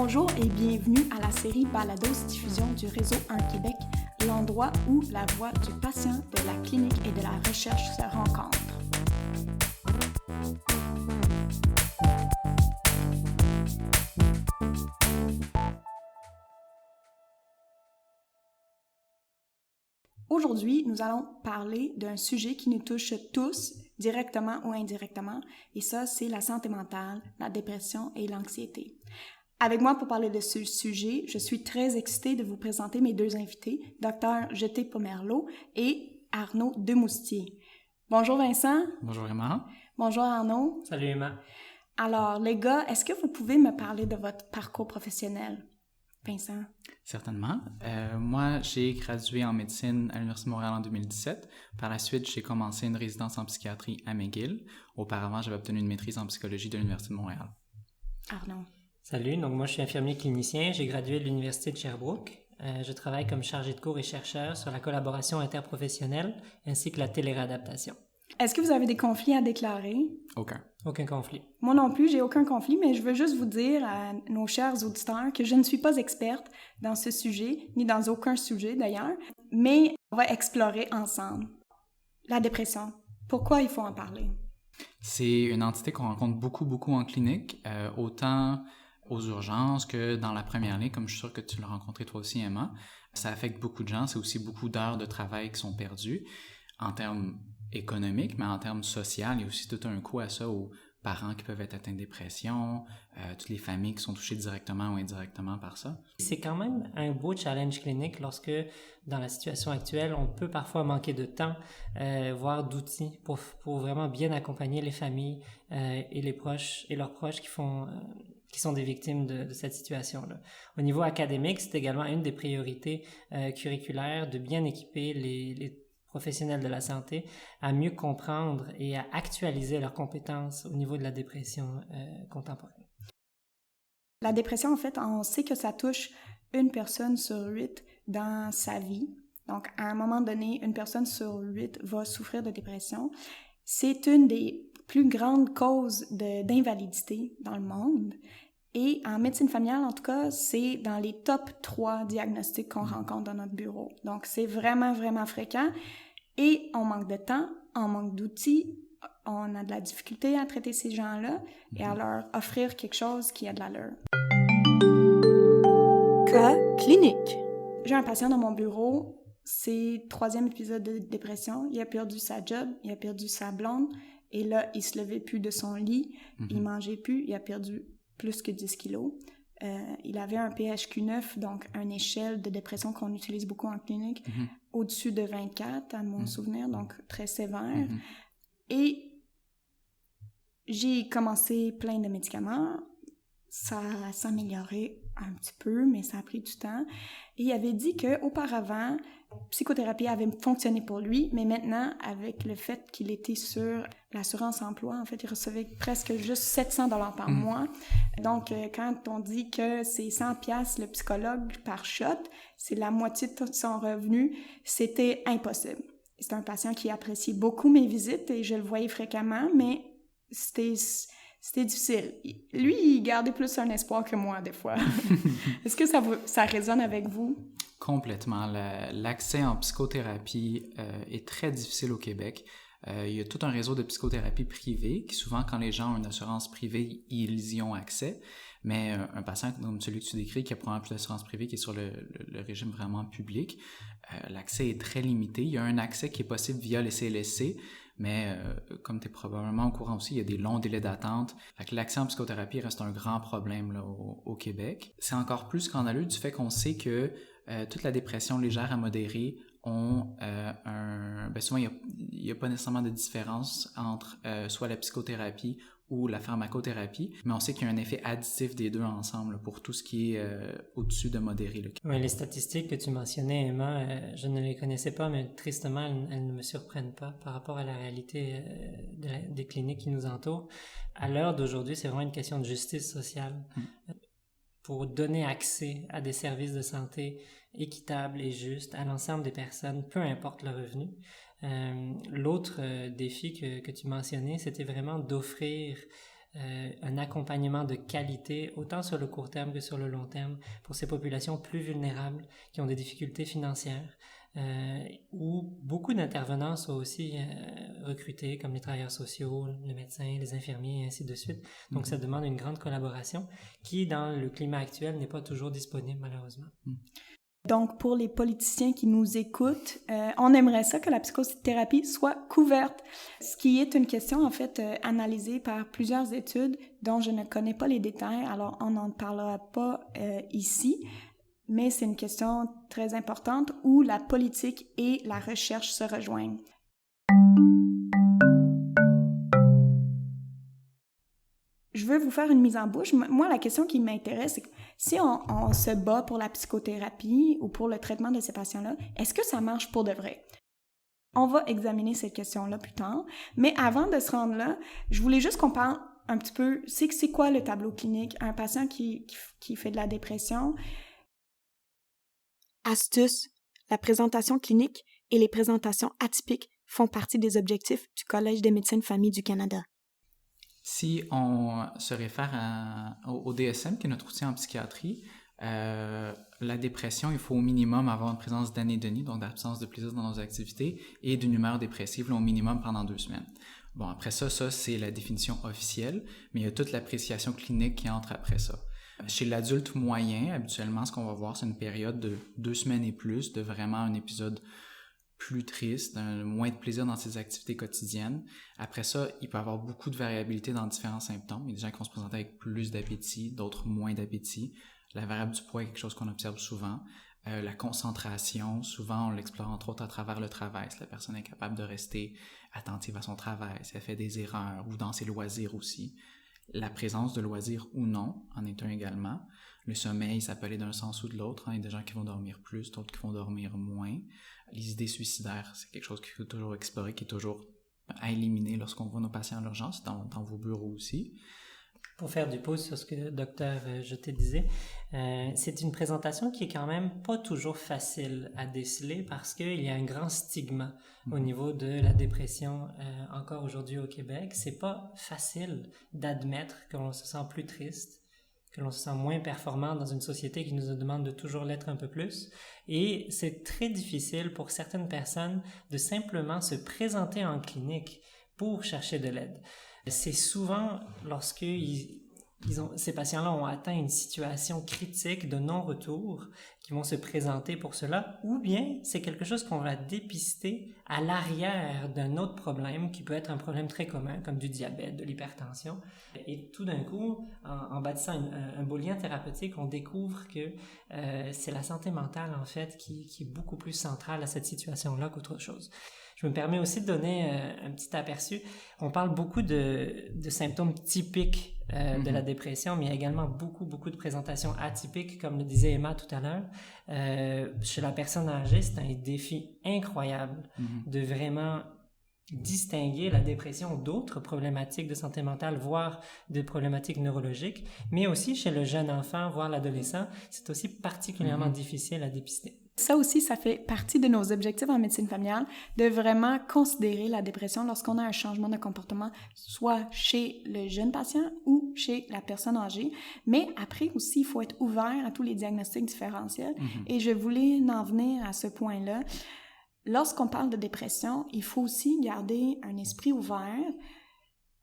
Bonjour et bienvenue à la série Balados-diffusion du réseau Un Québec, l'endroit où la voix du patient, de la clinique et de la recherche se rencontrent. Aujourd'hui, nous allons parler d'un sujet qui nous touche tous, directement ou indirectement, et ça, c'est la santé mentale, la dépression et l'anxiété. Avec moi pour parler de ce sujet, je suis très excitée de vous présenter mes deux invités, Dr Jeté Pomerleau et Arnaud Demoustier. Bonjour Vincent. Bonjour Emma. Bonjour Arnaud. Salut Emma. Alors les gars, est-ce que vous pouvez me parler de votre parcours professionnel? Vincent. Certainement. Moi, j'ai gradué en médecine à l'Université de Montréal en 2017. Par la suite, j'ai commencé une résidence en psychiatrie à McGill. Auparavant, j'avais obtenu une maîtrise en psychologie de l'Université de Montréal. Arnaud. Salut, donc moi je suis infirmier clinicien, j'ai gradué de l'Université de Sherbrooke. Je travaille comme chargé de cours et chercheur sur la collaboration interprofessionnelle ainsi que la téléréadaptation. Est-ce que vous avez des conflits à déclarer? Aucun conflit. Moi non plus, j'ai aucun conflit, mais je veux juste vous dire à nos chers auditeurs que je ne suis pas experte dans ce sujet, ni dans aucun sujet d'ailleurs, mais on va explorer ensemble. La dépression. Pourquoi il faut en parler? C'est une entité qu'on rencontre beaucoup en clinique, autant aux urgences que dans la première ligne, comme je suis sûr que tu l'as rencontré toi aussi, Emma. Ça affecte beaucoup de gens, c'est aussi beaucoup d'heures de travail qui sont perdues en termes économiques, mais en termes sociaux, il y a aussi tout un coût à ça aux parents qui peuvent être atteints de dépression, toutes les familles qui sont touchées directement ou indirectement par ça. C'est quand même un beau challenge clinique lorsque, dans la situation actuelle, on peut parfois manquer de temps, voire d'outils pour vraiment bien accompagner les familles et les proches et leurs proches qui sont des victimes de cette situation-là. Au niveau académique, c'est également une des priorités curriculaires de bien équiper les professionnels de la santé à mieux comprendre et à actualiser leurs compétences au niveau de la dépression contemporaine. La dépression, en fait, on sait que ça touche une personne sur 8 dans sa vie. Donc, à un moment donné, une personne sur 8 va souffrir de dépression. C'est une des plus grandes causes d'invalidité dans le monde. Et en médecine familiale, en tout cas, c'est dans les top 3 diagnostics qu'on rencontre dans notre bureau. Donc, c'est vraiment fréquent. Et on manque de temps, on manque d'outils, on a de la difficulté à traiter ces gens-là et à leur offrir quelque chose qui a de l'allure. Cas clinique. J'ai un patient dans mon bureau, c'est 3e épisode de dépression. Il a perdu sa job, il a perdu sa blonde et là, il se levait plus de son lit, il mangeait plus, il a perdu plus que 10 kilos. Il avait un PHQ-9, donc une échelle de dépression qu'on utilise beaucoup en clinique, au-dessus de 24, à mon souvenir, donc très sévère. Et j'ai commencé plein de médicaments. Ça s'améliorait un petit peu, mais ça a pris du temps. Et il avait dit qu'auparavant, psychothérapie avait fonctionné pour lui, mais maintenant, avec le fait qu'il était sur l'assurance emploi, en fait, il recevait presque juste 700 $ par mois. Donc, quand on dit que c'est 100 $ le psychologue par shot, c'est la moitié de son revenu, c'était impossible. C'est un patient qui appréciait beaucoup mes visites et je le voyais fréquemment, mais c'était difficile. Lui, il gardait plus un espoir que moi, des fois. Est-ce que ça résonne avec vous? Complètement. L'accès en psychothérapie est très difficile au Québec. Il y a tout un réseau de psychothérapie privée qui, souvent, quand les gens ont une assurance privée, ils y ont accès. Mais un patient comme celui que tu décris, qui a probablement plus d'assurance privée, qui est sur le régime vraiment public, l'accès est très limité. Il y a un accès qui est possible via les CLSC, mais comme tu es probablement au courant aussi, il y a des longs délais d'attente. Fait que l'accès en psychothérapie reste un grand problème là, au Québec. C'est encore plus scandaleux du fait qu'on sait que toute la dépression légère à modérée ont souvent il y a pas nécessairement de différence entre soit la psychothérapie ou la pharmacothérapie, mais on sait qu'il y a un effet additif des deux ensemble pour tout ce qui est au-dessus de modéré. Là. Oui, les statistiques que tu mentionnais, Emma, je ne les connaissais pas, mais tristement, elles ne me surprennent pas par rapport à la réalité des cliniques qui nous entourent. À l'heure d'aujourd'hui, c'est vraiment une question de justice sociale. Pour donner accès à des services de santé équitables et justes à l'ensemble des personnes, peu importe le revenu. L'autre défi que tu mentionnais, c'était vraiment d'offrir un accompagnement de qualité, autant sur le court terme que sur le long terme, pour ces populations plus vulnérables qui ont des difficultés financières, où beaucoup d'intervenants sont aussi recrutés, comme les travailleurs sociaux, les médecins, les infirmiers, et ainsi de suite. Donc, ça demande une grande collaboration qui, dans le climat actuel, n'est pas toujours disponible, malheureusement. Donc, pour les politiciens qui nous écoutent, on aimerait ça que la psychothérapie soit couverte, ce qui est une question, en fait, analysée par plusieurs études dont je ne connais pas les détails, alors on n'en parlera pas ici, mais c'est une question très importante où la politique et la recherche se rejoignent. Je veux vous faire une mise en bouche. Moi, la question qui m'intéresse, c'est que si on se bat pour la psychothérapie ou pour le traitement de ces patients-là, est-ce que ça marche pour de vrai? On va examiner cette question-là plus tard. Mais avant de se rendre là, je voulais juste qu'on parle un petit peu, c'est quoi le tableau clinique? Un patient qui fait de la dépression. Astuce, la présentation clinique et les présentations atypiques font partie des objectifs du Collège de médecine famille du Canada. Si on se réfère au DSM, qui est notre outil en psychiatrie, la dépression, il faut au minimum avoir une présence d'anédonie, donc d'absence de plaisir dans nos activités, et d'une humeur dépressive, là, au minimum pendant 2 semaines. Bon, après ça, c'est la définition officielle, mais il y a toute l'appréciation clinique qui entre après ça. Chez l'adulte moyen, habituellement, ce qu'on va voir, c'est une période de 2 semaines et plus, de vraiment un épisode plus triste, moins de plaisir dans ses activités quotidiennes. Après ça, il peut y avoir beaucoup de variabilité dans différents symptômes. Il y a des gens qui vont se présenter avec plus d'appétit, d'autres moins d'appétit. La variable du poids est quelque chose qu'on observe souvent. La concentration, souvent on l'explore entre autres à travers le travail. Si la personne est capable de rester attentive à son travail, si elle fait des erreurs ou dans ses loisirs aussi. La présence de loisirs ou non en est un également. Le sommeil, ça peut aller d'un sens ou de l'autre. Il y a des gens qui vont dormir plus, d'autres qui vont dormir moins. Les idées suicidaires, c'est quelque chose qu'il faut toujours explorer, qui est toujours à éliminer lorsqu'on voit nos patients en urgence, dans vos bureaux aussi. Pour faire du pouce sur ce que le docteur Jeté disait, c'est une présentation qui est quand même pas toujours facile à déceler parce qu'il y a un grand stigma au niveau de la dépression encore aujourd'hui au Québec. C'est pas facile d'admettre que l'on se sent plus triste, que l'on se sent moins performant dans une société qui nous demande de toujours l'être un peu plus. Et c'est très difficile pour certaines personnes de simplement se présenter en clinique pour chercher de l'aide. C'est souvent lorsque ces patients-là ont atteint une situation critique de non-retour qui vont se présenter pour cela, ou bien c'est quelque chose qu'on va dépister à l'arrière d'un autre problème qui peut être un problème très commun comme du diabète, de l'hypertension. Et tout d'un coup, en bâtissant un beau lien thérapeutique, on découvre que c'est la santé mentale en fait qui est beaucoup plus centrale à cette situation-là qu'autre chose. Je me permets aussi de donner un petit aperçu. On parle beaucoup de symptômes typiques de la dépression, mais il y a également beaucoup de présentations atypiques, comme le disait Emma tout à l'heure. Chez la personne âgée, c'est un défi incroyable de vraiment distinguer la dépression d'autres problématiques de santé mentale, voire des problématiques neurologiques, mais aussi chez le jeune enfant, voire l'adolescent, c'est aussi particulièrement difficile à dépister. Ça aussi, ça fait partie de nos objectifs en médecine familiale, de vraiment considérer la dépression lorsqu'on a un changement de comportement, soit chez le jeune patient ou chez la personne âgée. Mais après aussi, il faut être ouvert à tous les diagnostics différentiels. Et je voulais en venir à ce point-là. Lorsqu'on parle de dépression, il faut aussi garder un esprit ouvert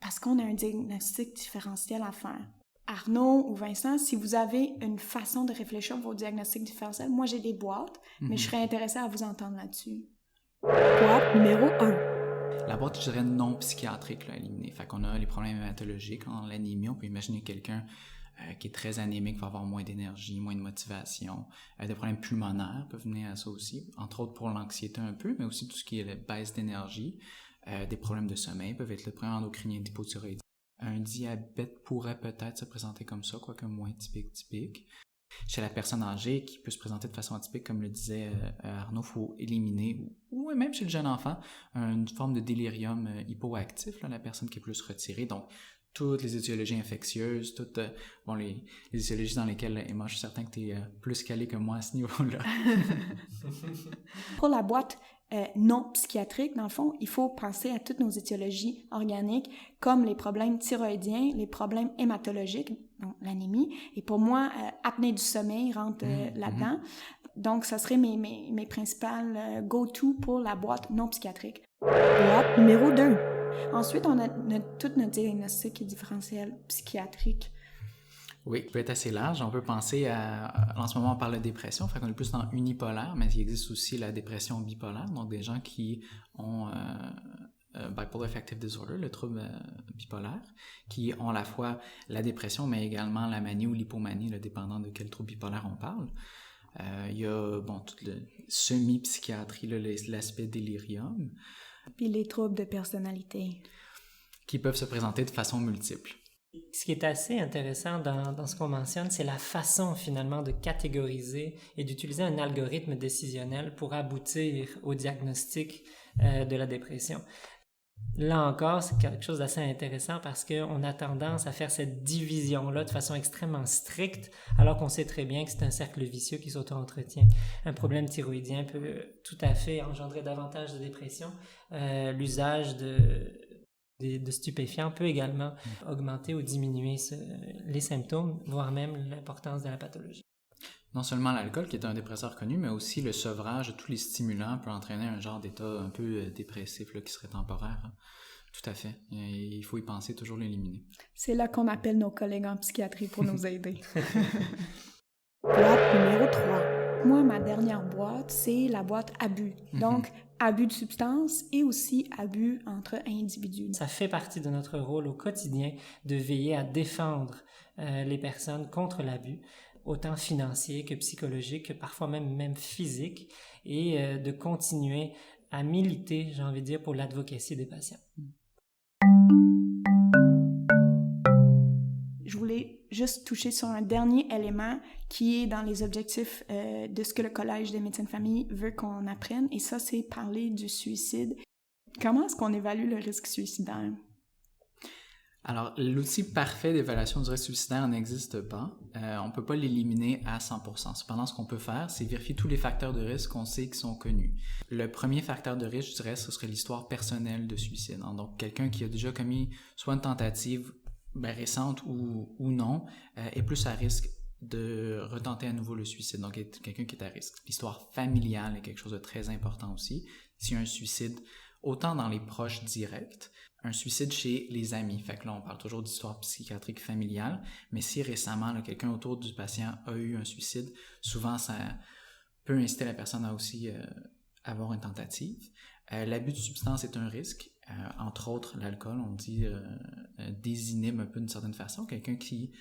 parce qu'on a un diagnostic différentiel à faire. Arnaud ou Vincent, si vous avez une façon de réfléchir à vos diagnostics différentiels, moi j'ai des boîtes, mais je serais intéressée à vous entendre là-dessus. Boîte numéro 1. La boîte, je dirais, non psychiatrique là, à éliminer. Fait qu'on a les problèmes hématologiques, en l'anémie, on peut imaginer quelqu'un qui est très anémique va avoir moins d'énergie, moins de motivation. Des problèmes pulmonaires peuvent venir à ça aussi, entre autres pour l'anxiété un peu, mais aussi tout ce qui est la baisse d'énergie. Des problèmes de sommeil peuvent être le problème endocrinien d'hypothyroïdie. Un diabète pourrait peut-être se présenter comme ça, quoique moins typique. Chez la personne âgée, qui peut se présenter de façon atypique, comme le disait Arnaud, il faut éliminer, ou même chez le jeune enfant, une forme de délirium hypoactif, là, la personne qui est plus retirée. Donc, toutes les étiologies infectieuses, les étiologies dans lesquelles, Emma, je suis certain que tu es plus calée que moi à ce niveau-là. Pour la boîte, non psychiatriques, dans le fond, il faut penser à toutes nos étiologies organiques, comme les problèmes thyroïdiens, les problèmes hématologiques, donc l'anémie. Et pour moi, apnée du sommeil rentre là-dedans. Donc, ça serait mes principales go-to pour la boîte non psychiatrique. Boîte numéro 2. Ensuite, on a tout notre diagnostic différentiel psychiatrique. Oui, il peut être assez large. On peut penser en ce moment, on parle de dépression, fait qu'on est plus dans unipolaire, mais il existe aussi la dépression bipolaire, donc des gens qui ont bipolar affective disorder, le trouble bipolaire, qui ont à la fois la dépression, mais également la manie ou l'hypomanie, dépendant de quel trouble bipolaire on parle. Il y a, toute la semi-psychiatrie, l'aspect délirium. Puis les troubles de personnalité. Qui peuvent se présenter de façon multiple. Ce qui est assez intéressant dans ce qu'on mentionne, c'est la façon finalement de catégoriser et d'utiliser un algorithme décisionnel pour aboutir au diagnostic de la dépression. Là encore, c'est quelque chose d'assez intéressant parce qu'on a tendance à faire cette division-là de façon extrêmement stricte, alors qu'on sait très bien que c'est un cercle vicieux qui s'auto-entretient. Un problème thyroïdien peut tout à fait engendrer davantage de dépression. L'usage de stupéfiants peut également augmenter ou diminuer les symptômes, voire même l'importance de la pathologie. Non seulement l'alcool, qui est un dépresseur connu, mais aussi le sevrage de tous les stimulants peut entraîner un genre d'état un peu dépressif qui serait temporaire. Tout à fait. Il faut y penser, toujours l'éliminer. C'est là qu'on appelle nos collègues en psychiatrie pour nous aider. Boîte numéro 3. Moi, ma dernière boîte, c'est la boîte abus. Donc, abus de substances et aussi abus entre individus. Ça fait partie de notre rôle au quotidien de veiller à défendre les personnes contre l'abus, autant financier que psychologique, que parfois même physique, et de continuer à militer, j'ai envie de dire, pour l'advocacy des patients. Je voulais juste toucher sur un dernier élément qui est dans les objectifs de ce que le Collège des médecins de famille veut qu'on apprenne, et ça, c'est parler du suicide. Comment est-ce qu'on évalue le risque suicidaire? Alors, l'outil parfait d'évaluation du risque suicidaire n'existe pas. On ne peut pas l'éliminer à 100%. Cependant, ce qu'on peut faire, c'est vérifier tous les facteurs de risque qu'on sait qui sont connus. Le premier facteur de risque, je dirais, ce serait l'histoire personnelle de suicide. Donc, quelqu'un qui a déjà commis soit une tentative récente ou non est plus à risque de retenter à nouveau le suicide. Donc, quelqu'un qui est à risque. L'histoire familiale est quelque chose de très important aussi. S'il y a un suicide, autant dans les proches directs, un suicide chez les amis. Fait que là, on parle toujours d'histoire psychiatrique familiale, mais si récemment, quelqu'un autour du patient a eu un suicide, souvent, ça peut inciter la personne à aussi avoir une tentative. L'abus de substance est un risque. Entre autres, l'alcool, on dit, désinhibe un peu d'une certaine façon. Quelqu'un qui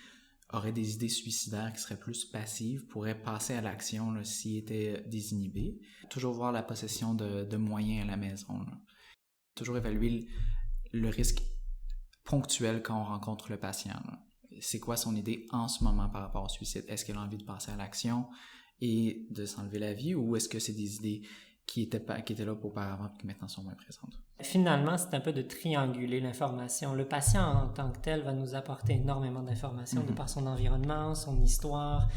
aurait des idées suicidaires, qui serait plus passive, pourrait passer à l'action s'il était désinhibé. Toujours voir la possession de moyens à la maison. Toujours évaluer le risque ponctuel quand on rencontre le patient. C'est quoi son idée en ce moment par rapport au suicide? Est-ce qu'elle a envie de passer à l'action et de s'enlever la vie, ou est-ce que c'est des idées qui étaient là auparavant et qui maintenant sont moins présentes? Finalement, c'est un peu de trianguler l'information. Le patient en tant que tel va nous apporter énormément d'informations de par son environnement, son histoire,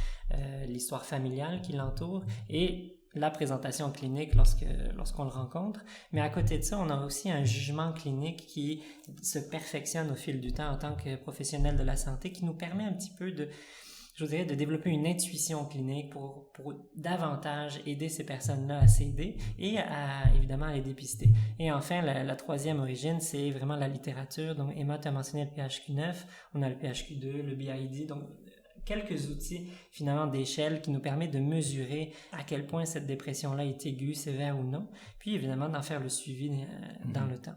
l'histoire familiale qui l'entoure et la présentation clinique lorsqu'on le rencontre. Mais à côté de ça, on a aussi un jugement clinique qui se perfectionne au fil du temps en tant que professionnel de la santé, qui nous permet un petit peu de développer une intuition clinique pour davantage aider ces personnes-là à s'aider et évidemment à les dépister. Et enfin, la troisième origine, c'est vraiment la littérature. Donc, Emma, tu as mentionné le PHQ-9, on a le PHQ-2, le BID, donc quelques outils finalement d'échelle qui nous permettent de mesurer à quel point cette dépression-là est aiguë, sévère ou non, puis évidemment d'en faire le suivi dans le temps.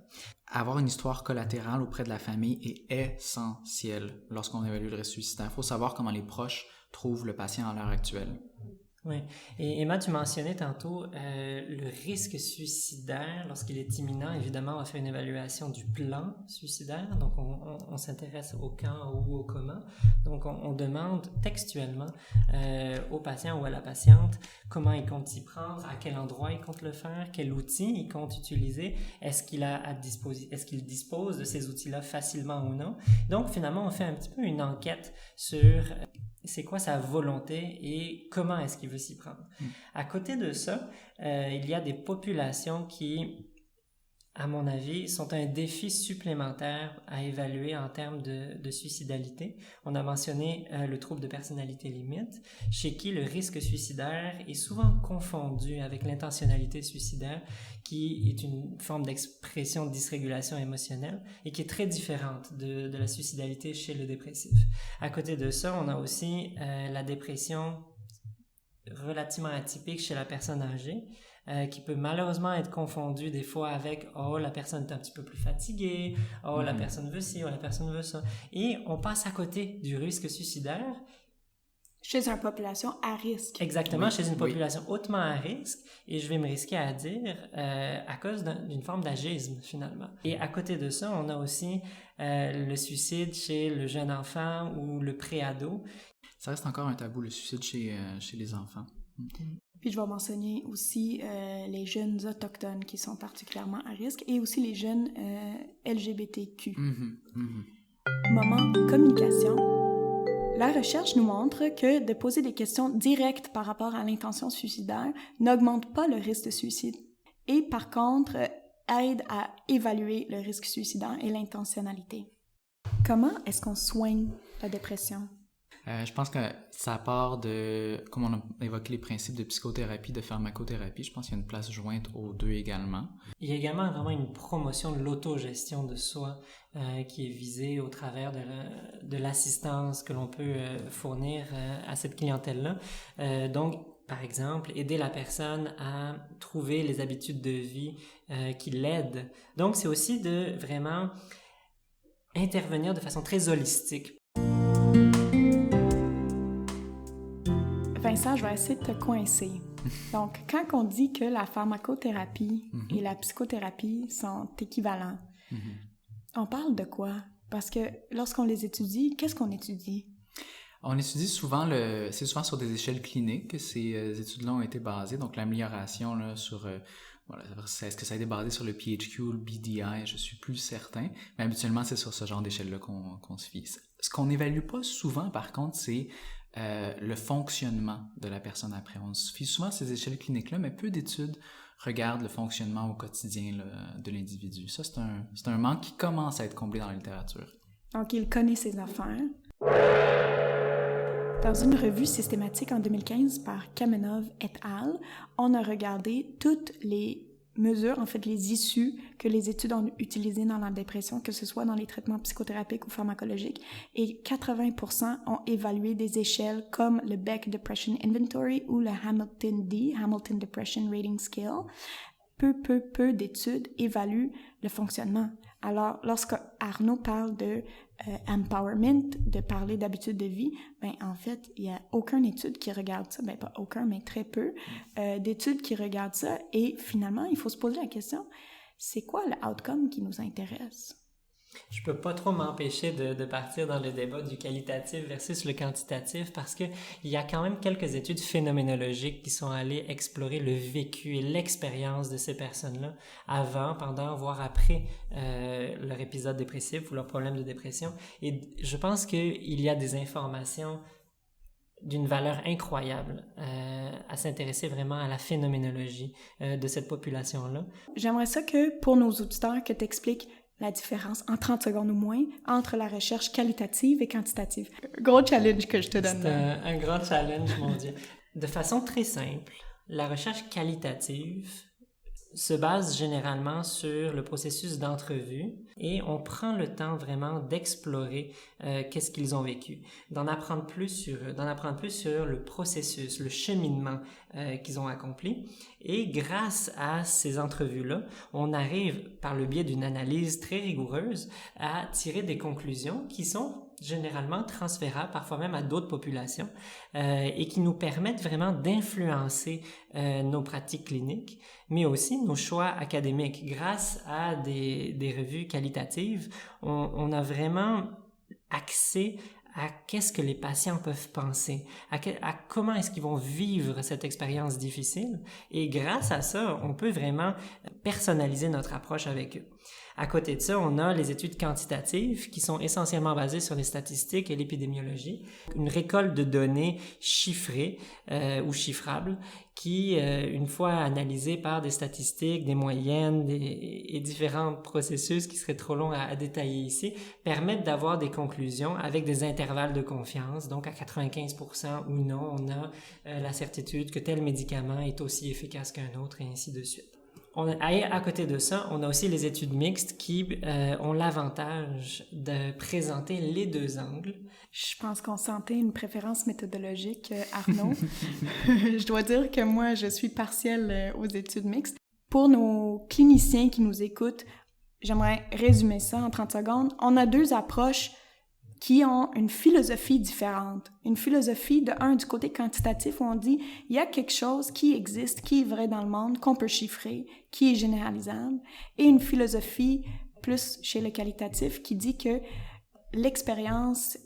Avoir une histoire collatérale auprès de la famille est essentiel lorsqu'on évalue le risque suicidaire. Il faut savoir comment les proches trouvent le patient à l'heure actuelle. Oui. Et Emma, tu mentionnais tantôt le risque suicidaire lorsqu'il est imminent. Évidemment, on va faire une évaluation du plan suicidaire. Donc, on s'intéresse au quand ou au comment. Donc, on demande textuellement au patient ou à la patiente comment il compte s'y prendre, à quel endroit il compte le faire, quel outil il compte utiliser, est-ce qu'il dispose de ces outils-là facilement ou non. Donc, finalement, on fait un petit peu une enquête sur c'est quoi sa volonté et comment est-ce qu'il veut s'y prendre. À côté de ça, il y a des populations qui, à mon avis, sont un défi supplémentaire à évaluer en termes de suicidalité. On a mentionné le trouble de personnalité limite, chez qui le risque suicidaire est souvent confondu avec l'intentionnalité suicidaire, qui est une forme d'expression de dysrégulation émotionnelle et qui est très différente de la suicidalité chez le dépressif. À côté de ça, on a aussi la dépression relativement atypique chez la personne âgée, qui peut malheureusement être confondu des fois avec « oh, la personne est un petit peu plus fatiguée »,« oh, la personne veut ci »,« oh, la personne veut ça ». Et on passe à côté du risque suicidaire. Chez une population à risque. Exactement, chez une population hautement à risque, et je vais me risquer à dire à cause d'une forme d'agisme, finalement. Et à côté de ça, on a aussi le suicide chez le jeune enfant ou le pré-ado. Ça reste encore un tabou, le suicide chez les enfants. Puis je vais mentionner aussi les jeunes autochtones qui sont particulièrement à risque et aussi les jeunes LGBTQ. Moment communication. La recherche nous montre que de poser des questions directes par rapport à l'intention suicidaire n'augmente pas le risque de suicide et par contre aide à évaluer le risque suicidaire et l'intentionnalité. Comment est-ce qu'on soigne la dépression? Je pense que ça part de, comme on a évoqué les principes de psychothérapie, de pharmacothérapie, je pense qu'il y a une place jointe aux deux également. Il y a également vraiment une promotion de l'autogestion de soi qui est visée au travers de l'assistance que l'on peut fournir à cette clientèle-là. Donc, par exemple, aider la personne à trouver les habitudes de vie qui l'aident. Donc, c'est aussi de vraiment intervenir de façon très holistique. Vincent, je vais essayer de te coincer. Donc, quand on dit que la pharmacothérapie et la psychothérapie sont équivalents, on parle de quoi? Parce que lorsqu'on les étudie, qu'est-ce qu'on étudie? On étudie souvent, c'est souvent sur des échelles cliniques que ces études-là ont été basées. Donc, l'amélioration là, sur... Voilà, est-ce que ça a été basé sur le PHQ ou le BDI? Je suis plus certain. Mais habituellement, c'est sur ce genre d'échelle-là qu'on se fie. Ce qu'on n'évalue pas souvent, par contre, c'est le fonctionnement de la personne après. On se fie souvent à ces échelles cliniques-là, mais peu d'études regardent le fonctionnement au quotidien là, de l'individu. Ça, c'est un manque qui commence à être comblé dans la littérature. Donc, il connaît ses affaires. Dans une revue systématique en 2015 par Kamenov et al., on a regardé toutes les mesures, en fait les issues que les études ont utilisées dans la dépression, que ce soit dans les traitements psychothérapiques ou pharmacologiques, et 80% ont évalué des échelles comme le Beck Depression Inventory ou le Hamilton D, Hamilton Depression Rating Scale. Peu d'études évaluent le fonctionnement. Alors, lorsque Arnaud parle de empowerment, de parler d'habitudes de vie, ben en fait, il n'y a aucune étude qui regarde ça, ben pas aucun, mais très peu d'études qui regardent ça. Et finalement, il faut se poser la question, c'est quoi le outcome qui nous intéresse? Je peux pas trop m'empêcher de partir dans le débat du qualitatif versus le quantitatif parce que il y a quand même quelques études phénoménologiques qui sont allées explorer le vécu et l'expérience de ces personnes-là avant, pendant, voire après leur épisode dépressif ou leur problème de dépression. Et je pense qu'il y a des informations d'une valeur incroyable à s'intéresser vraiment à la phénoménologie de cette population-là. J'aimerais ça que, pour nos auditeurs, que tu expliques la différence en 30 secondes ou moins entre la recherche qualitative et quantitative. Gros challenge que je te donne. C'est un grand challenge, mon Dieu. De façon très simple, la recherche qualitative se base généralement sur le processus d'entrevue et on prend le temps vraiment d'explorer qu'est-ce qu'ils ont vécu, d'en apprendre plus sur le processus, le cheminement qu'ils ont accompli. Et grâce à ces entrevues-là, on arrive, par le biais d'une analyse très rigoureuse, à tirer des conclusions qui sont généralement transférables, parfois même à d'autres populations, et qui nous permettent vraiment d'influencer nos pratiques cliniques, mais aussi nos choix académiques. Grâce à des revues qualitatives, on a vraiment accès à qu'est-ce que les patients peuvent penser, à comment est-ce qu'ils vont vivre cette expérience difficile. Et grâce à ça, on peut vraiment personnaliser notre approche avec eux. À côté de ça, on a les études quantitatives qui sont essentiellement basées sur les statistiques et l'épidémiologie. Une récolte de données chiffrées ou chiffrables qui, une fois analysées par des statistiques, des moyennes et différents processus qui seraient trop longs à détailler ici, permettent d'avoir des conclusions avec des intervalles de confiance. Donc, à 95% ou non, on a la certitude que tel médicament est aussi efficace qu'un autre et ainsi de suite. À côté de ça, on a aussi les études mixtes qui ont l'avantage de présenter les deux angles. Je pense qu'on sentait une préférence méthodologique, Arnaud. Je dois dire que moi, je suis partielle aux études mixtes. Pour nos cliniciens qui nous écoutent, j'aimerais résumer ça en 30 secondes. On a deux approches qui ont une philosophie différente. Une philosophie, du côté quantitatif, où on dit il y a quelque chose qui existe, qui est vrai dans le monde, qu'on peut chiffrer, qui est généralisable, et une philosophie plus chez le qualitatif qui dit que l'expérience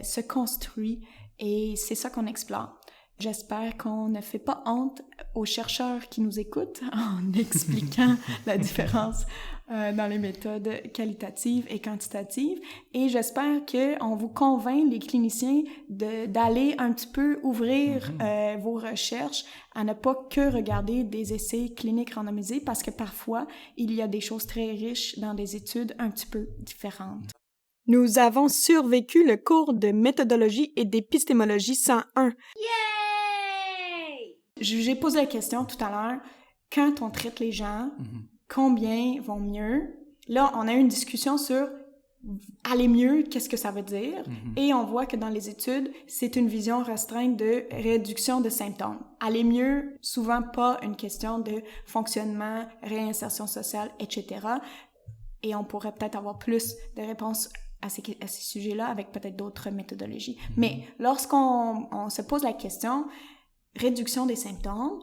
se construit et c'est ça qu'on explore. J'espère qu'on ne fait pas honte aux chercheurs qui nous écoutent en expliquant la différence dans les méthodes qualitatives et quantitatives. Et j'espère qu'on vous convainc, les cliniciens, d'aller un petit peu ouvrir vos recherches à ne pas que regarder des essais cliniques randomisés parce que parfois, il y a des choses très riches dans des études un petit peu différentes. Nous avons survécu le cours de méthodologie et d'épistémologie 101. J'ai posé la question tout à l'heure, quand on traite les gens, combien vont mieux? Là, on a eu une discussion sur aller mieux, qu'est-ce que ça veut dire? Et on voit que dans les études, c'est une vision restreinte de réduction de symptômes. Aller mieux, souvent pas une question de fonctionnement, réinsertion sociale, etc. Et on pourrait peut-être avoir plus de réponses à ces sujets-là avec peut-être d'autres méthodologies. Mais lorsqu'on se pose la question, réduction des symptômes,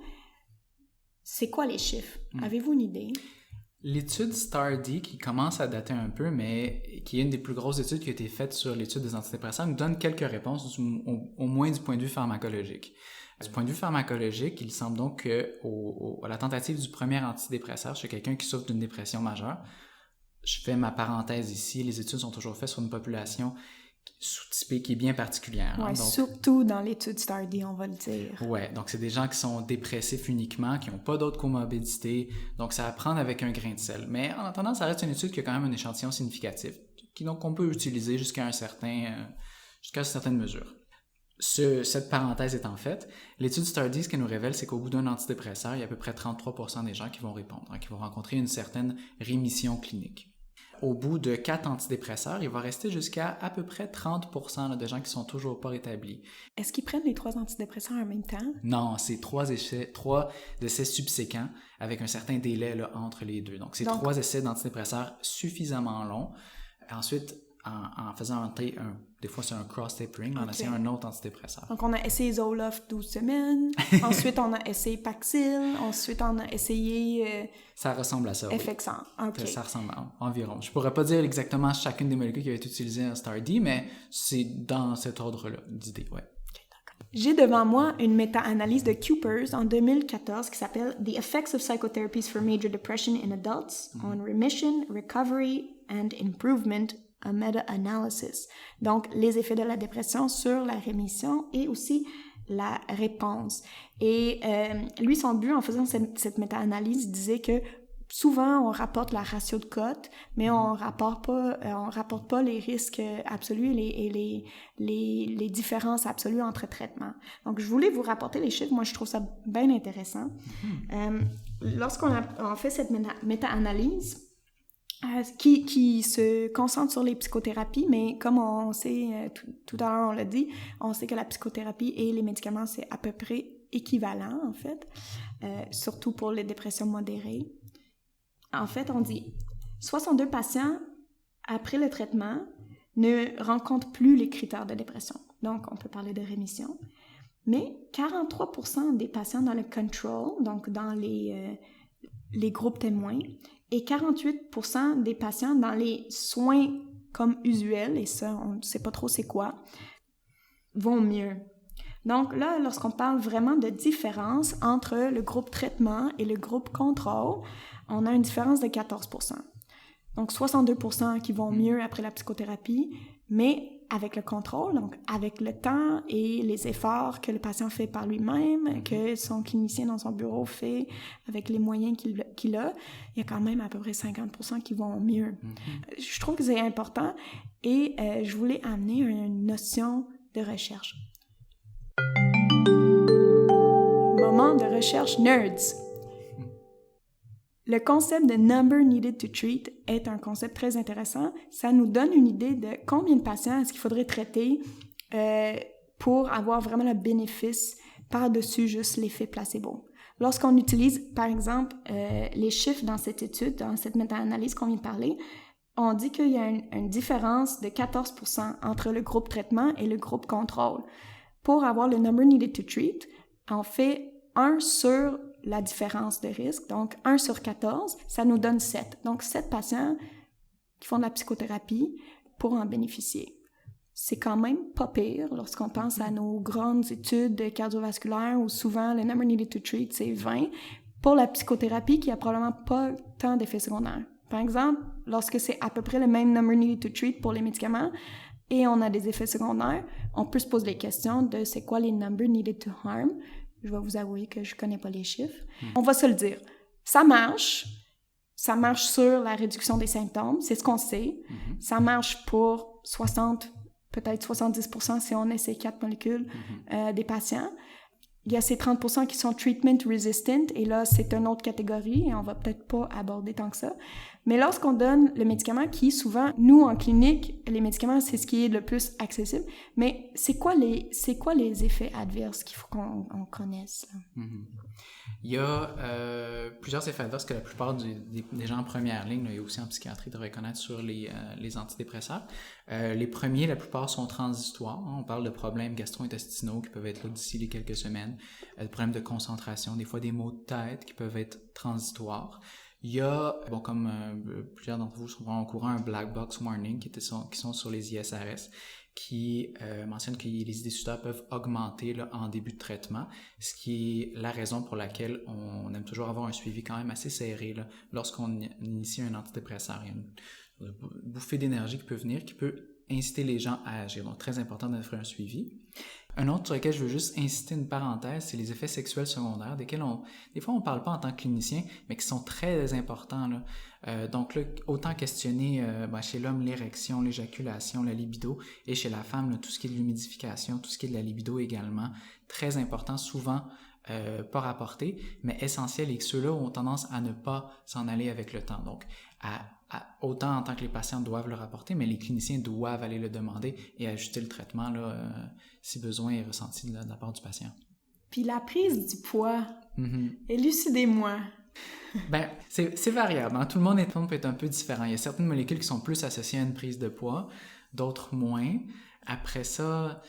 c'est quoi les chiffres? Avez-vous une idée? L'étude STAR-D, qui commence à dater un peu, mais qui est une des plus grosses études qui a été faite sur l'étude des antidépresseurs, nous donne quelques réponses, au moins du point de vue pharmacologique. Du point de vue pharmacologique, il semble donc qu'à la tentative du premier antidépresseur chez quelqu'un qui souffre d'une dépression majeure, je fais ma parenthèse ici, les études sont toujours faites sur une population sous-typée qui est bien particulière. Oui, donc, surtout dans l'étude STAR-D, on va le dire. Oui, donc c'est des gens qui sont dépressifs uniquement, qui n'ont pas d'autres comorbidités, donc ça à prendre avec un grain de sel. Mais en attendant, ça reste une étude qui a quand même un échantillon significatif, qu'on peut utiliser jusqu'à une certaine mesure. Cette parenthèse étant faite, l'étude STAR-D, ce qu'elle nous révèle, c'est qu'au bout d'un antidépresseur, il y a à peu près 33% des gens qui vont répondre, qui vont rencontrer une certaine rémission clinique. Au bout de 4 antidépresseurs, il va rester jusqu'à à peu près 30% de gens qui sont toujours pas rétablis. Est-ce qu'ils prennent les 3 antidépresseurs en même temps? Non, c'est 3 essais subséquents avec un certain délai là, entre les deux. Donc, c'est 3 essais d'antidépresseurs suffisamment longs. Ensuite, en faisant des fois c'est un cross-tapering, on essaie un autre antidépresseur. Donc, on a essayé Zoloft 12 semaines, ensuite on a essayé Paxil, ensuite on a essayé... ça ressemble à ça, Effexor. Oui. Okay. Ça ressemble environ. Je pourrais pas dire exactement chacune des molécules qui a été utilisée en STAR-D, mais c'est dans cet ordre-là d'idées, ouais. J'ai devant moi une méta-analyse de Cupers en 2014 qui s'appelle « The Effects of Psychotherapies for Major Depression in Adults on Remission, Recovery and Improvement », un meta-analysis. Donc, les effets de la dépression sur la rémission et aussi la réponse. Et lui, son but en faisant cette méta-analyse, il disait que souvent, on rapporte la ratio de cote, mais on rapporte pas les risques absolus et les différences absolues entre traitements. Donc, je voulais vous rapporter les chiffres. Moi, je trouve ça bien intéressant. Lorsqu'on a fait cette méta-analyse, qui se concentre sur les psychothérapies, mais comme on sait, tout à l'heure on l'a dit, on sait que la psychothérapie et les médicaments, c'est à peu près équivalent, en fait, surtout pour les dépressions modérées. En fait, on dit 62 patients, après le traitement, ne rencontrent plus les critères de dépression. Donc, on peut parler de rémission. Mais 43% des patients dans le control, donc dans les groupes témoins, et 48% des patients dans les soins comme usuels, et ça, on ne sait pas trop c'est quoi, vont mieux. Donc là, lorsqu'on parle vraiment de différence entre le groupe traitement et le groupe contrôle, on a une différence de 14%. Donc 62% qui vont mieux après la psychothérapie, mais avec le contrôle, donc avec le temps et les efforts que le patient fait par lui-même, que son clinicien dans son bureau fait avec les moyens qu'il a, il y a quand même à peu près 50% qui vont mieux. Je trouve que c'est important et je voulais amener une notion de recherche. Moment de recherche nerds. Le concept de number needed to treat est un concept très intéressant. Ça nous donne une idée de combien de patients est-ce qu'il faudrait traiter pour avoir vraiment le bénéfice par-dessus juste l'effet placebo. Lorsqu'on utilise, par exemple, les chiffres dans cette étude, dans cette méta-analyse qu'on vient de parler, on dit qu'il y a une différence de 14% entre le groupe traitement et le groupe contrôle. Pour avoir le number needed to treat, on fait 1 sur la différence de risque, donc 1 sur 14, ça nous donne 7. Donc 7 patients qui font de la psychothérapie pour en bénéficier. C'est quand même pas pire lorsqu'on pense à nos grandes études cardiovasculaires où souvent le number needed to treat, c'est 20. Pour la psychothérapie qui a probablement pas tant d'effets secondaires. Par exemple, lorsque c'est à peu près le même number needed to treat pour les médicaments et on a des effets secondaires, on peut se poser les questions de c'est quoi les number needed to harm. Je vais vous avouer que je connais pas les chiffres. On va se le dire. Ça marche sur la réduction des symptômes, c'est ce qu'on sait. Ça marche pour 60, peut-être 70% si on essaie 4 molécules des patients. Il y a ces 30% qui sont treatment resistant, et là, c'est une autre catégorie, et on va peut-être pas aborder tant que ça. Mais lorsqu'on donne le médicament, qui souvent, nous, en clinique, les médicaments, c'est ce qui est le plus accessible, mais c'est quoi les effets adverses qu'il faut qu'on connaisse? Il y a plusieurs effets adverses que la plupart des gens en première ligne, là, et aussi en psychiatrie, devraient connaître sur les antidépresseurs. Les premiers, la plupart sont transitoires. On parle de problèmes gastro-intestinaux qui peuvent être là d'ici les quelques semaines, de problèmes de concentration, des fois des maux de tête qui peuvent être transitoires. Il y a, comme plusieurs d'entre vous sont au courant, un black box warning qui sont sur les ISRS, qui mentionne que les idées suicidaires peuvent augmenter là, en début de traitement, ce qui est la raison pour laquelle on aime toujours avoir un suivi quand même assez serré là, lorsqu'on initie un antidépresseur. Il y a une bouffée d'énergie qui peut venir, qui peut inciter les gens à agir. Donc, très important d'offrir un suivi. Un autre sur lequel je veux juste inciter une parenthèse, c'est les effets sexuels secondaires, desquels des fois on ne parle pas en tant que clinicien, mais qui sont très importants. Là. Donc là, autant questionner chez l'homme l'érection, l'éjaculation, la libido, et chez la femme, là, tout ce qui est de l'humidification, tout ce qui est de la libido également, très important, souvent pas rapporté, mais essentiel, et que ceux-là ont tendance à ne pas s'en aller avec le temps. Donc, autant en tant que les patients doivent le rapporter, mais les cliniciens doivent aller le demander et ajuster le traitement là, si besoin est ressenti de la part du patient. Puis la prise du poids, élucidez-moi. C'est variable. Hein? Tout le monde peut être un peu différent. Il y a certaines molécules qui sont plus associées à une prise de poids, d'autres moins. Après ça,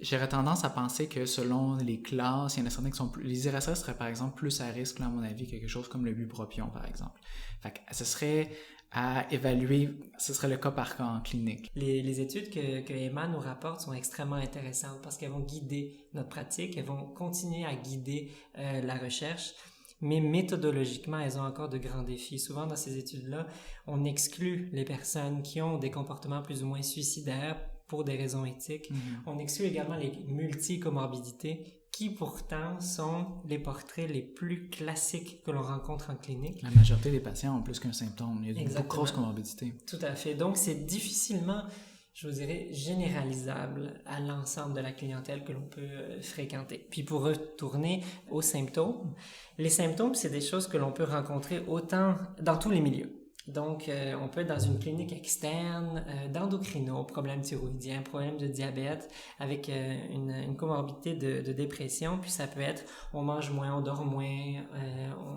j'aurais tendance à penser que selon les classes, il y en a certaines qui sont plus... Les IRSS seraient par exemple plus à risque, là, à mon avis, quelque chose comme le bupropion, par exemple. Fait que ce serait à évaluer, ce serait le cas par cas en clinique. Les études que Emma nous rapporte sont extrêmement intéressantes parce qu'elles vont guider notre pratique, elles vont continuer à guider la recherche, mais méthodologiquement, elles ont encore de grands défis. Souvent, dans ces études-là, on exclut les personnes qui ont des comportements plus ou moins suicidaires pour des raisons éthiques. On exclut également les multicomorbidités qui pourtant sont les portraits les plus classiques que l'on rencontre en clinique. La majorité des patients ont plus qu'un symptôme. Il y a de beaucoup de grosses comorbidités. Tout à fait. Donc, c'est difficilement, je vous dirais, généralisable à l'ensemble de la clientèle que l'on peut fréquenter. Puis pour retourner aux symptômes, les symptômes, c'est des choses que l'on peut rencontrer autant dans tous les milieux. Donc, on peut être dans une clinique externe, d'endocrino, problèmes thyroïdiens, problèmes de diabète, avec une comorbidité de dépression. Puis ça peut être, on mange moins, on dort moins,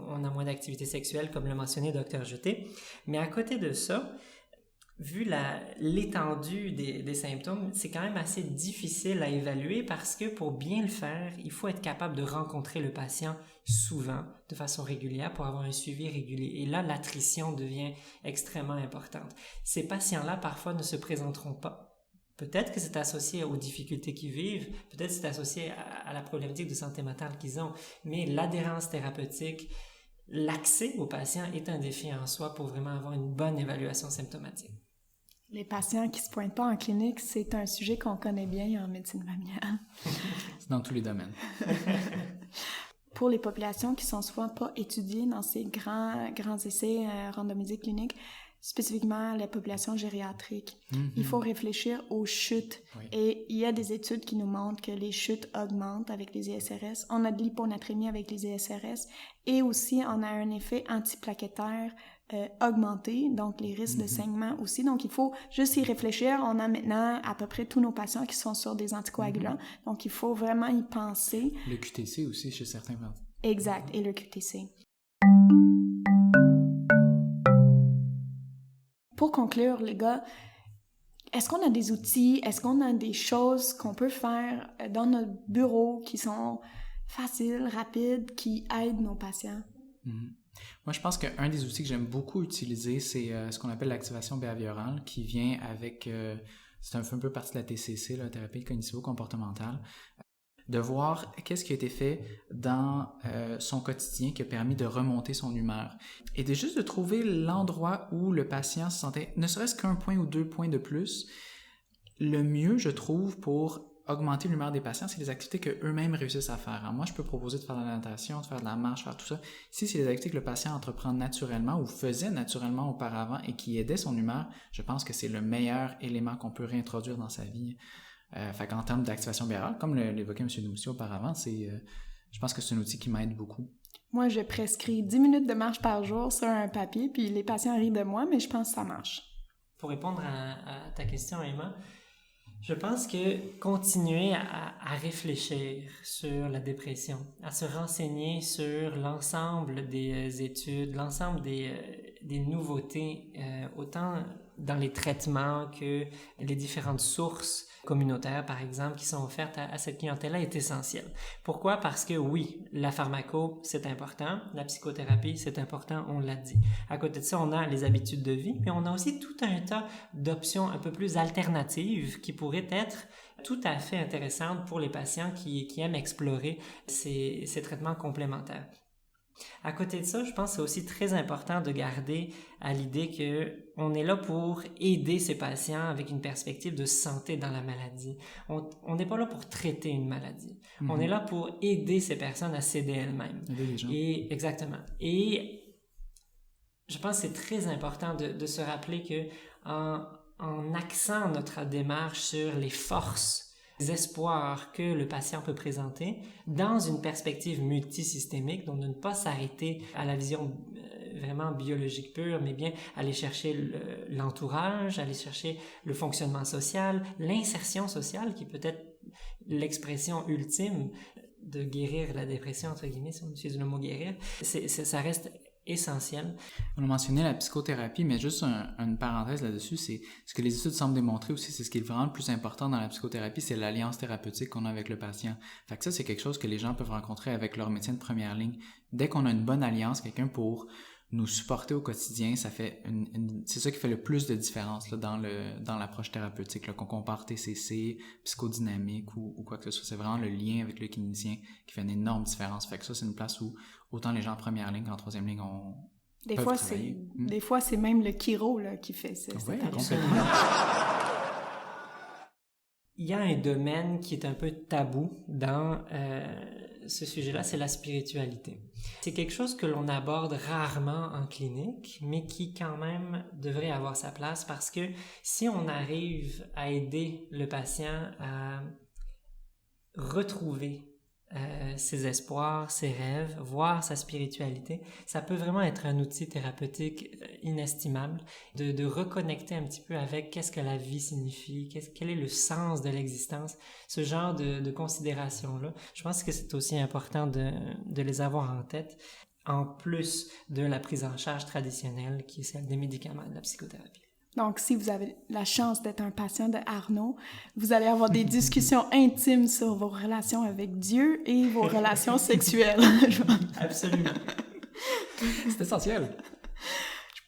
on a moins d'activité sexuelle, comme l'a mentionné Dr. Jeté. Mais à côté de ça, vu l'étendue des symptômes, c'est quand même assez difficile à évaluer parce que pour bien le faire, il faut être capable de rencontrer le patient souvent, de façon régulière, pour avoir un suivi régulier. Et là, l'attrition devient extrêmement importante. Ces patients-là, parfois, ne se présenteront pas Peut-être que c'est associé aux difficultés qu'ils vivent, peut-être que c'est associé à la problématique de santé mentale qu'ils ont, mais l'adhérence thérapeutique, l'accès aux patients est un défi en soi pour vraiment avoir une bonne évaluation symptomatique. Les patients qui se pointent pas en clinique, c'est un sujet qu'on connaît bien en médecine familiale. C'est dans tous les domaines. Pour les populations qui sont souvent pas étudiées dans ces grands essais randomisés cliniques, spécifiquement les populations gériatriques, il faut réfléchir aux chutes. Oui. Et il y a des études qui nous montrent que les chutes augmentent avec les ISRS. On a de l'hyponatrémie avec les ISRS et aussi on a un effet antiplaquettaire augmenté, donc les risques de saignement aussi. Donc, il faut juste y réfléchir. On a maintenant à peu près tous nos patients qui sont sur des anticoagulants. Donc, il faut vraiment y penser. Le QTC aussi chez certains patients. Exact, et le QTC. Pour conclure, les gars, est-ce qu'on a des outils, est-ce qu'on a des choses qu'on peut faire dans notre bureau qui sont faciles, rapides, qui aident nos patients? Moi, je pense qu'un des outils que j'aime beaucoup utiliser, c'est ce qu'on appelle l'activation behaviorale, qui vient avec, c'est un peu partie de la TCC, la thérapie cognitivo-comportementale, de voir qu'est-ce qui a été fait dans son quotidien qui a permis de remonter son humeur. Et de juste de trouver l'endroit où le patient se sentait, ne serait-ce qu'un point ou 2 points de plus, le mieux, je trouve, pour augmenter l'humeur des patients, c'est les activités qu'eux-mêmes réussissent à faire. Alors moi, je peux proposer de faire de la natation, de faire de la marche, faire tout ça. Si c'est des activités que le patient entreprend naturellement ou faisait naturellement auparavant et qui aidaient son humeur, je pense que c'est le meilleur élément qu'on peut réintroduire dans sa vie. Fait qu'en termes d'activation behaviorale, comme l'évoquait M. Doumoussier auparavant, je pense que c'est un outil qui m'aide beaucoup. Moi, je prescris 10 minutes de marche par jour sur un papier, puis les patients rient de moi, mais je pense que ça marche. Pour répondre à ta question, Emma, je pense que continuer à réfléchir sur la dépression, à se renseigner sur l'ensemble des études, l'ensemble des nouveautés, autant dans les traitements que les différentes sources communautaires, par exemple, qui sont offertes à cette clientèle-là est essentiel. Pourquoi? Parce que oui, la pharmaco, c'est important, la psychothérapie, c'est important, on l'a dit. À côté de ça, on a les habitudes de vie, mais on a aussi tout un tas d'options un peu plus alternatives qui pourraient être tout à fait intéressantes pour les patients qui aiment explorer ces traitements complémentaires. À côté de ça, je pense que c'est aussi très important de garder à l'idée qu'on est là pour aider ces patients avec une perspective de santé dans la maladie. On n'est pas là pour traiter une maladie. On est là pour aider ces personnes à s'aider elles-mêmes. Aider les gens. Et, exactement. Et je pense que c'est très important de se rappeler que en axant notre démarche sur les forces, les espoirs que le patient peut présenter dans une perspective multisystémique, donc de ne pas s'arrêter à la vision vraiment biologique pure, mais bien aller chercher l'entourage, aller chercher le fonctionnement social, l'insertion sociale qui peut être l'expression ultime de guérir la dépression, entre guillemets, si on utilise le mot guérir. Ça reste essentiel. On a mentionné la psychothérapie, mais juste une parenthèse là-dessus, c'est ce que les études semblent démontrer aussi, c'est ce qui est vraiment le plus important dans la psychothérapie, c'est l'alliance thérapeutique qu'on a avec le patient. Fait que ça, c'est quelque chose que les gens peuvent rencontrer avec leur médecin de première ligne. Dès qu'on a une bonne alliance, quelqu'un pour nous supporter au quotidien, ça fait c'est ça qui fait le plus de différence là, dans l'approche thérapeutique, là, qu'on compare TCC, psychodynamique ou quoi que ce soit. C'est vraiment le lien avec le clinicien qui fait une énorme différence. Fait que ça, c'est une place où autant les gens en première ligne qu'en troisième ligne peuvent travailler. Des fois, c'est même le chiro là, qui fait ça. Oui, Il y a un domaine qui est un peu tabou dans ce sujet-là, c'est la spiritualité. C'est quelque chose que l'on aborde rarement en clinique, mais qui quand même devrait avoir sa place parce que si on arrive à aider le patient à retrouver ses espoirs, ses rêves, voir sa spiritualité, ça peut vraiment être un outil thérapeutique inestimable de reconnecter un petit peu avec qu'est-ce que la vie signifie, quel est le sens de l'existence, ce genre de considérations-là. Je pense que c'est aussi important de les avoir en tête, en plus de la prise en charge traditionnelle qui est celle des médicaments et de la psychothérapie. Donc, si vous avez la chance d'être un patient de Arnaud, vous allez avoir des discussions intimes sur vos relations avec Dieu et vos relations sexuelles. Absolument. C'est essentiel.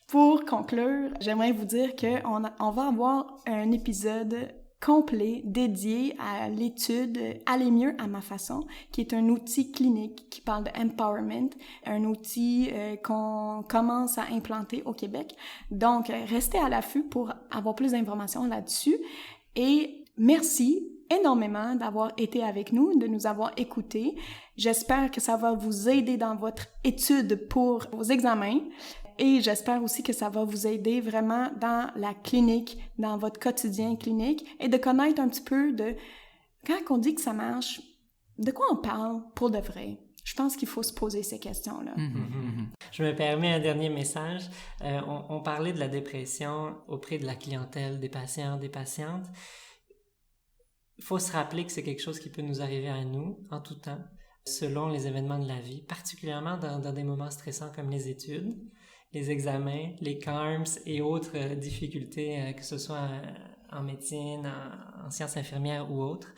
Pour conclure, j'aimerais vous dire qu'on va avoir un épisode complet dédié à l'étude Aller mieux à ma façon, qui est un outil clinique qui parle de empowerment, un outil qu'on commence à implanter au Québec. Donc, restez à l'affût pour avoir plus d'informations là-dessus. Et merci énormément d'avoir été avec nous, de nous avoir écoutés. J'espère que ça va vous aider dans votre étude pour vos examens. Et j'espère aussi que ça va vous aider vraiment dans la clinique, dans votre quotidien clinique, et de connaître un petit peu de, quand on dit que ça marche, de quoi on parle pour de vrai. Je pense qu'il faut se poser ces questions-là. Je me permets un dernier message. On parlait de la dépression auprès de la clientèle, des patients, des patientes. Il faut se rappeler que c'est quelque chose qui peut nous arriver à nous en tout temps, selon les événements de la vie, particulièrement dans des moments stressants comme les études, les examens, les CARMS et autres difficultés, que ce soit en médecine, en sciences infirmières ou autres.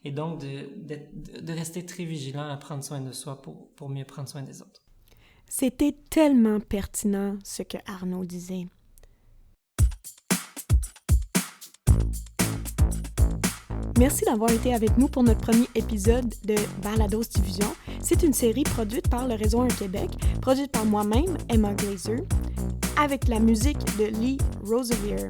Et donc, de rester très vigilant à prendre soin de soi pour mieux prendre soin des autres. C'était tellement pertinent ce que Arnaud disait. Merci d'avoir été avec nous pour notre premier épisode de Balados Diffusion. C'est une série produite par le Réseau 1 Québec, produite par moi-même, Emma Glazer, avec la musique de Lee Rosevere.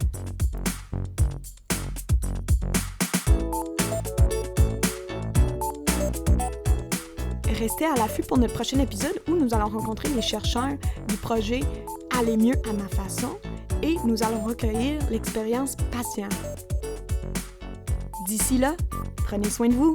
Restez à l'affût pour notre prochain épisode où nous allons rencontrer les chercheurs du projet Aller mieux à ma façon et nous allons recueillir l'expérience patient. D'ici là, prenez soin de vous.